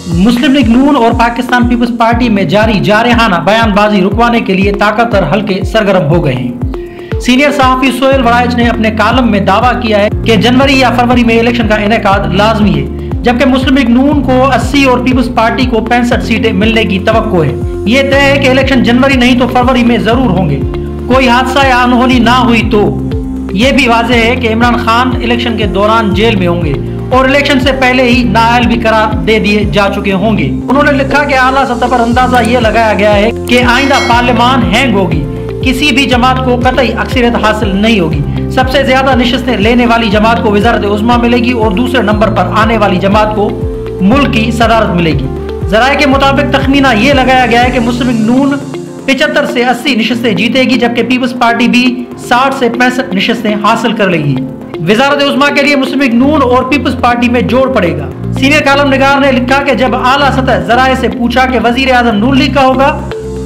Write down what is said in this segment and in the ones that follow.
मुस्लिम league नून और Pakistan peoples party में जारी जारहाना बयानबाजी रुकवाने के लिए ताकतवर हल्के सरगर्म हो गए हैं। सीनियर सहाफी सोहेल वराइच ने अपने कालम में दावा किया है कि जनवरी या फरवरी में इलेक्शन का इनेकाद लाजमी है, जबकि मुस्लिम लीग नून को 80 और पीपल्स पार्टी को 65 सीटें मिलने की तवक्को है। ये तय है कि इलेक्शन जनवरी नहीं तो फरवरी में जरूर होंगे। कोई हादसा या अनहोनी ना हुई तो ये भी वाज़ेह है कि इमरान खान इलेक्शन के दौरान जेल में होंगे और इलेक्शन से पहले ही नाअहल भी करार दे दिए जा चुके होंगे। उन्होंने लिखा कि आला सतह पर अंदाजा ये लगाया गया है कि आइंदा पार्लियामान हैंग होगी, किसी भी जमात को कतई अक्सरियत हासिल नहीं होगी। सबसे ज्यादा नशिस्तें लेने वाली जमात को वज़ारत उज़्मा मिलेगी और दूसरे नंबर पर आने वाली जमात को मुल्क की सदारत मिलेगी। ज़राए के मुताबिक तखमीना ये लगाया गया है कि मुस्लिम लीग नून 75 से 80 नशिस्तें जीतेगी, जबकि पीपल्स पार्टी भी 60 से 65 नशिस्तें हासिल कर लेगी। वज़ारत उज़्मा के लिए मुस्लिम लीग नून और पीपल्स पार्टी में जोड़ पड़ेगा। सीनियर कालम निगार ने लिखा कि जब आला सतह ज़राए से पूछा कि वज़ीर आज़म नून लीग का होगा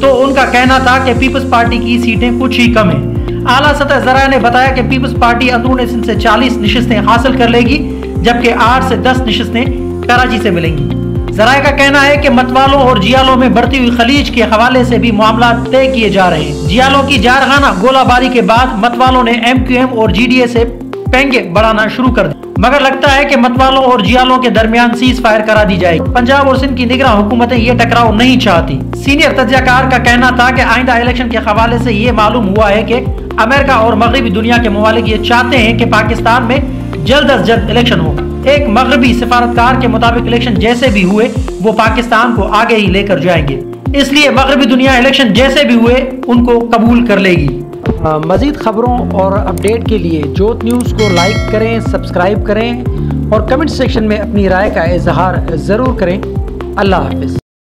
तो उनका कहना था कि पीपल्स पार्टी की सीटें कुछ ही कम है। आला सतह ज़राए ने बताया कि पीपल्स पार्टी अंदरून सिंध से 40 नशिस्तें हासिल कर लेगी, जबकि 8 से 10 नशिस्तें कराची से मिलेंगी। ज़राए का कहना है कि मतवालों और जियालों में बढ़ती हुई खलीज के हवाले से भी मामला तय किए जा रहे हैं। जियालों की जारहाना गोलाबारी के बाद मतवालों ने MQM और GDA से पेंगे बढ़ाना शुरू कर दी, मगर लगता है कि मतवालों और जियालों के दरमियान सीज फायर करा दी जाएगी। पंजाब और सिंध की निगरान हुकूमतें ये टकराव नहीं चाहती। सीनियर तज्जियाकार का कहना था कि आइंदा इलेक्शन के हवाले से ये मालूम हुआ है कि अमेरिका और मगरबी दुनिया के ममालिक ये चाहते हैं कि पाकिस्तान में जल्द अज जल्द इलेक्शन हो। एक मगरबी सिफारतकार के मुताबिक इलेक्शन जैसे भी हुए वो पाकिस्तान को आगे ही लेकर जाएंगे, इसलिए मगरबी दुनिया इलेक्शन जैसे भी हुए उनको कबूल कर लेगी। मज़ीद खबरों और अपडेट के लिए जोत न्यूज़ को लाइक करें, सब्सक्राइब करें और कमेंट सेक्शन में अपनी राय का इजहार ज़रूर करें। अल्लाह हाफ़िज़।